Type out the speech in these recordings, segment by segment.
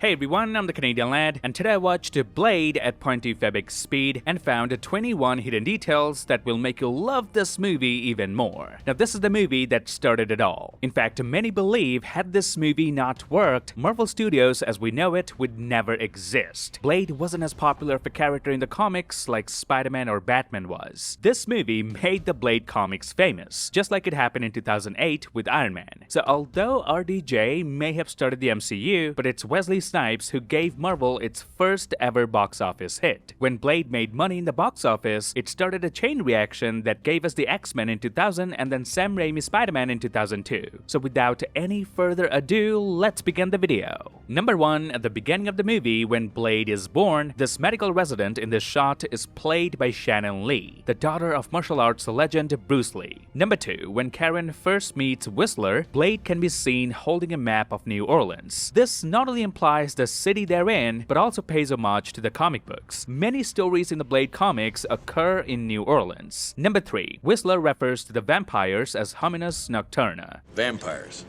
Hey everyone, I'm the Canadian Lad, and today I watched Blade at 0.2 Febix speed and found 21 hidden details that will make you love this movie even more. Now this is the movie that started it all. In fact, many believe had this movie not worked, Marvel Studios as we know it would never exist. Blade wasn't as popular of a character in the comics like Spider-Man or Batman was. This movie made the Blade comics famous, just like it happened in 2008 with Iron Man. So although RDJ may have started the MCU, but it's Wesley Snipes who gave Marvel its first ever box office hit. When Blade made money in the box office, it started a chain reaction that gave us the X-Men in 2000 and then Sam Raimi's Spider-Man in 2002. So without any further ado, let's begin the video. Number 1, at the beginning of the movie, when Blade is born, this medical resident in this shot is played by Shannon Lee, the daughter of martial arts legend Bruce Lee. Number 2, when Karen first meets Whistler, Blade can be seen holding a map of New Orleans. This not only implies the city they're in, but also pays homage to the comic books. Many stories in the Blade comics occur in New Orleans. Number 3, Whistler refers to the vampires as Hominis Nocturna. Vampires.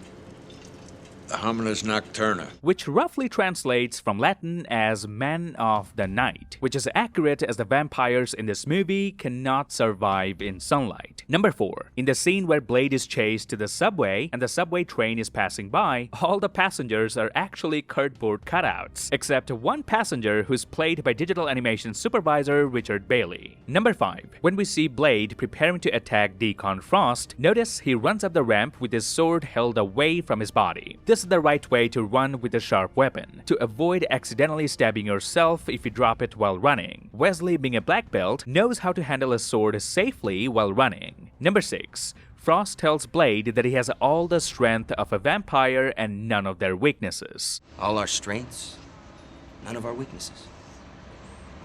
The Hominis Nocturna. Which roughly translates from Latin as men of the night, which is accurate as the vampires in this movie cannot survive in sunlight. Number 4, in the scene where Blade is chased to the subway and the subway train is passing by, all the passengers are actually cardboard cutouts, except one passenger who's played by digital animation supervisor Richard Bailey. Number 5, when we see Blade preparing to attack Deacon Frost, notice he runs up the ramp with his sword held away from his body. This is the right way to run with a sharp weapon, to avoid accidentally stabbing yourself if you drop it while running. Wesley, being a black belt, knows how to handle a sword safely while running. Number 6, Frost tells Blade that he has all the strength of a vampire and none of their weaknesses. All our strengths, none of our weaknesses.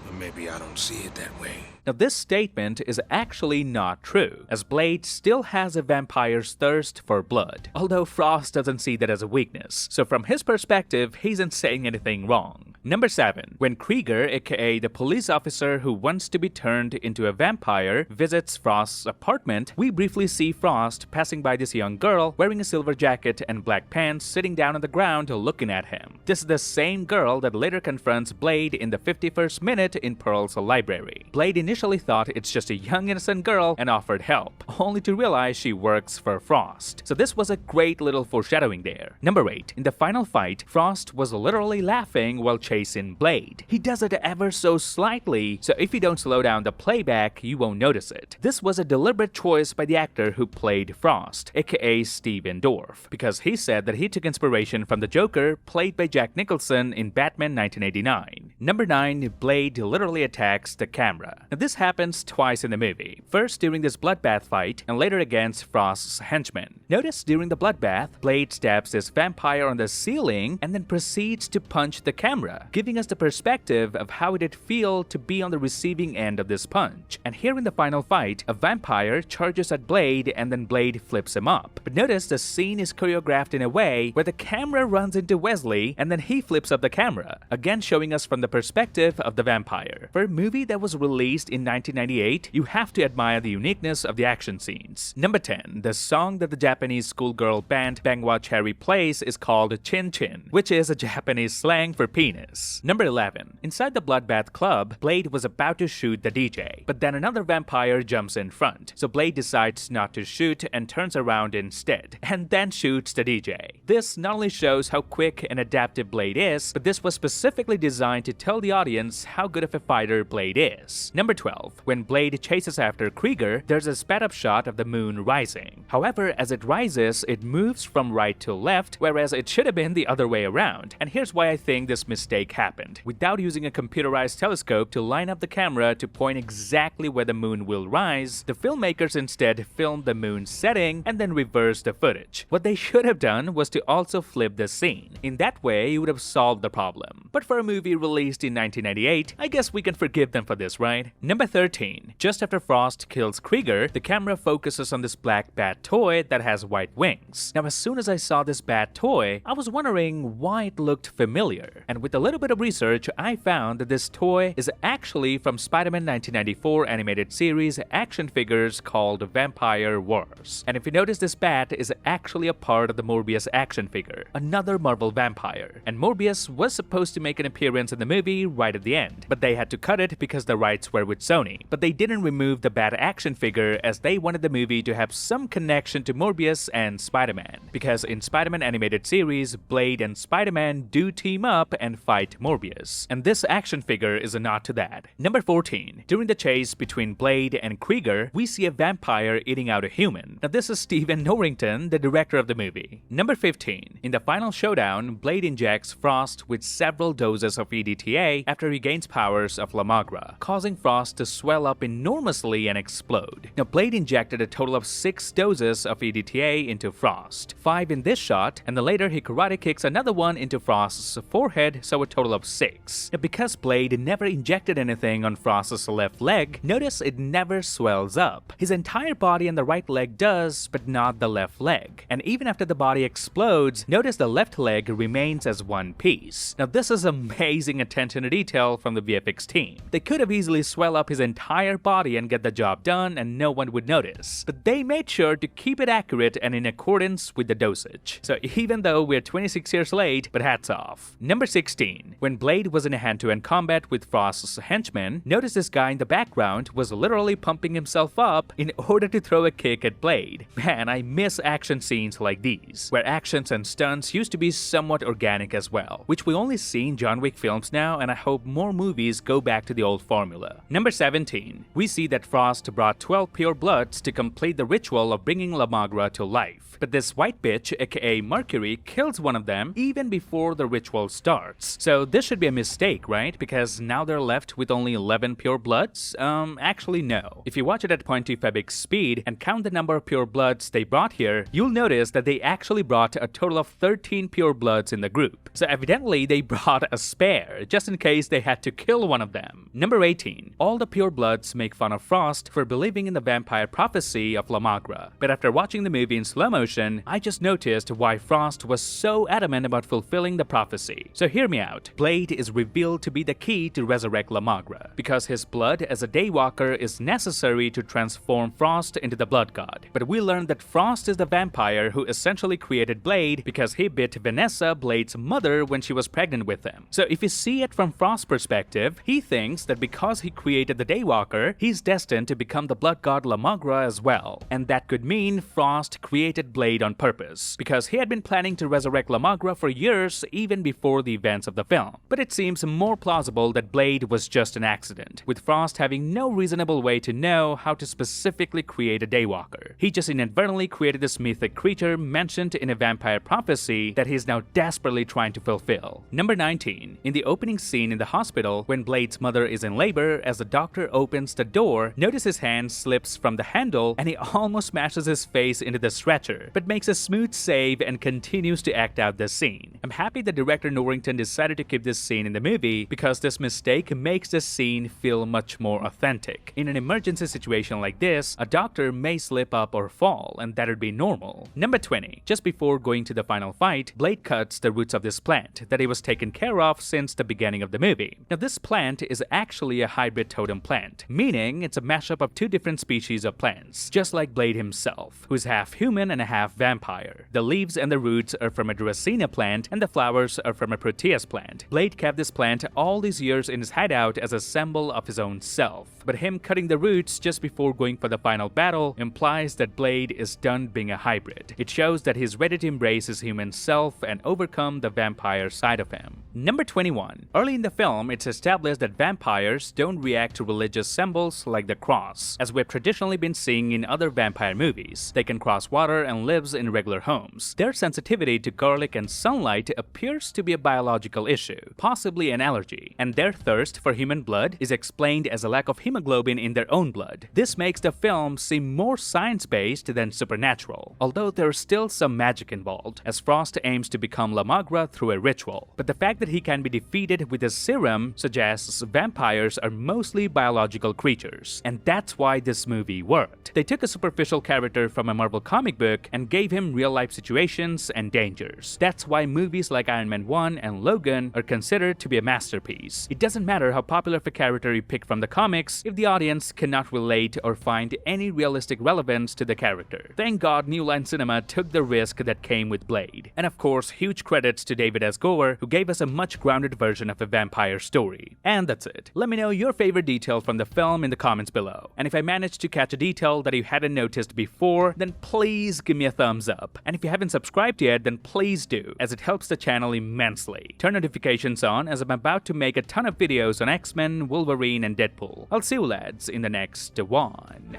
Well, maybe I don't see it that way. Now this statement is actually not true, as Blade still has a vampire's thirst for blood, although Frost doesn't see that as a weakness, so from his perspective, he isn't saying anything wrong. Number 7, when Krieger, aka the police officer who wants to be turned into a vampire, visits Frost's apartment, we briefly see Frost passing by this young girl wearing a silver jacket and black pants sitting down on the ground looking at him. This is the same girl that later confronts Blade in the 51st minute in Pearl's library. Blade initially thought it's just a young innocent girl and offered help, only to realize she works for Frost. So this was a great little foreshadowing there. Number 8, in the final fight, Frost was literally laughing while chasing Blade. He does it ever so slightly, so if you don't slow down the playback, you won't notice it. This was a deliberate choice by the actor who played Frost, aka Steven Dorff, because he said that he took inspiration from the Joker, played by Jack Nicholson in Batman 1989. Number 9, Blade literally attacks the camera. Now, this happens twice in the movie. First during this bloodbath fight, and later against Frost's henchmen. Notice during the bloodbath, Blade stabs this vampire on the ceiling and then proceeds to punch the camera, giving us the perspective of how it would feel to be on the receiving end of this punch. And here in the final fight, a vampire charges at Blade and then Blade flips him up. But notice the scene is choreographed in a way where the camera runs into Wesley and then he flips up the camera, again showing us from the perspective of the vampire. For a movie that was released in 1998, you have to admire the uniqueness of the action scenes. Number 10, the song that the Japanese schoolgirl band Bangwa Cherry plays is called Chin Chin, which is a Japanese slang for penis. Number 11, inside the Bloodbath Club, Blade was about to shoot the DJ, but then another vampire jumps in front, so Blade decides not to shoot and turns around instead, and then shoots the DJ. This not only shows how quick and adaptive Blade is, but this was specifically designed to tell the audience how good of a fighter Blade is. Number 12, when Blade chases after Krieger, there's a sped up shot of the moon rising. However, as it rises, it moves from right to left, whereas it should have been the other way around. And here's why I think this mistake happened. Without using a computerized telescope to line up the camera to point exactly where the moon will rise, the filmmakers instead filmed the moon setting and then reversed the footage. What they should have done was to also flip the scene. In that way, you would have solved the problem. But for a movie released released in 1998, I guess we can forgive them for this, right? Number 13. Just after Frost kills Krieger, the camera focuses on this black bat toy that has white wings. Now, as soon as I saw this bat toy, I was wondering why it looked familiar. And with a little bit of research, I found that this toy is actually from Spider-Man 1994 animated series action figures called Vampire Wars. And if you notice, this bat is actually a part of the Morbius action figure, another Marvel vampire. And Morbius was supposed to make an appearance in the movie right at the end, but they had to cut it because the rights were with Sony. But they didn't remove the bat action figure as they wanted the movie to have some connection to Morbius and Spider-Man. Because in Spider-Man animated series, Blade and Spider-Man do team up and fight Morbius. And this action figure is a nod to that. Number 14. During the chase between Blade and Krieger, we see a vampire eating out a human. Now this is Stephen Norrington, the director of the movie. Number 15. In the final showdown, Blade injects Frost with several doses of EDTA after he gains powers of La Magra, causing Frost to swell up enormously and explode. Now Blade injected a total of 6 doses of EDTA into Frost, 5 in this shot, and then later he karate kicks another one into Frost's forehead, so a total of 6. Now because Blade never injected anything on Frost's left leg, notice it never swells up. His entire body and the right leg does, but not the left leg. And even after the body explodes, notice the left leg remains as one piece. Now this is amazing attention to detail from the VFX team. They could have easily swell up his entire body and get the job done and no one would notice, but they made sure to keep it accurate and in accordance with the dosage. So even though we're 26 years late, but hats off. Number 16. When Blade was in a hand-to-hand combat with Frost's henchmen, notice this guy in the background was literally pumping himself up in order to throw a kick at Blade. Man, I miss action scenes like these, where actions and stunts used to be somewhat organic as well, which we only see in John Wick films now, and I hope more movies go back to the old formula. Number 17. We see that Frost brought 12 pure bloods to complete the ritual of bringing La Magra to life. But this white bitch, aka Mercury, kills one of them even before the ritual starts. So this should be a mistake, right? Because now they're left with only 11 pure bloods? Actually no. If you watch it at 0.25x speed and count the number of pure bloods they brought here, you'll notice that they actually brought a total of 13 pure bloods in the group. So evidently they brought a spare, just in case they had to kill one of them. Number 18. All the pure bloods make fun of Frost for believing in the vampire prophecy of La Magra. But after watching the movie in slow motion, I just noticed why Frost was so adamant about fulfilling the prophecy. So hear me out. Blade is revealed to be the key to resurrect La Magra, because his blood as a Daywalker is necessary to transform Frost into the Blood God. But we learned that Frost is the vampire who essentially created Blade because he bit Vanessa, Blade's mother, when she was pregnant with him. So if you see it from Frost's perspective, he thinks that because he created the Daywalker, he's destined to become the Blood God La Magra as well. And that could mean Frost created Blade on purpose, because he had been planning to resurrect La Magra for years even before the events of the film. But it seems more plausible that Blade was just an accident, with Frost having no reasonable way to know how to specifically create a Daywalker. He just inadvertently created this mythic creature mentioned in a vampire prophecy that he's now desperately trying to fulfill. Number 19. In the opening scene in the hospital, when Blade's mother is in labor, as the doctor opens the door, notice his hand slips from the handle and he almost smashes his face into the stretcher, but makes a smooth save and continues to act out the scene. I'm happy that director Norrington decided to keep this scene in the movie, because this mistake makes the scene feel much more authentic. In an emergency situation like this, a doctor may slip up or fall, and that would be normal. Number 20. Just before going to the final fight, Blade cuts the roots of this plant that he was taken care of since the beginning of the movie. Now this plant is actually a hybrid totem plant, meaning it's a mashup of 2 different species of plants, just like Blade himself, who's half human and a half vampire. The leaves and the roots are from a Dracena plant, and the flowers are from a Proteus plant. Blade kept this plant all these years in his hideout as a symbol of his own self, but him cutting the roots just before going for the final battle implies that Blade is done being a hybrid. It shows that he's ready to embrace his human self and overcome the vampire side of him. Number 21. Early in the film, it's established that vampires don't react to religious symbols like the cross, as we've traditionally been seeing in other vampire movies. They can cross water and lives in regular homes. Their sensitivity to garlic and sunlight kryptonite appears to be a biological issue, possibly an allergy, and their thirst for human blood is explained as a lack of hemoglobin in their own blood. This makes the film seem more science-based than supernatural, although there's still some magic involved, as Frost aims to become La Magra through a ritual. But the fact that he can be defeated with his serum suggests vampires are mostly biological creatures, and that's why this movie worked. They took a superficial character from a Marvel comic book and gave him real-life situations and dangers. That's why movies like Iron Man 1 and Logan are considered to be a masterpiece. It doesn't matter how popular of a character you pick from the comics if the audience cannot relate or find any realistic relevance to the character. Thank God New Line Cinema took the risk that came with Blade. And of course, huge credits to David S. Goyer, who gave us a much grounded version of a vampire story. And that's it. Let me know your favorite detail from the film in the comments below. And if I managed to catch a detail that you hadn't noticed before, then please give me a thumbs up. And if you haven't subscribed yet, then please do, as it helps the channel immensely. Turn notifications on, as I'm about to make a ton of videos on X-Men, Wolverine, and Deadpool. I'll see you lads in the next one.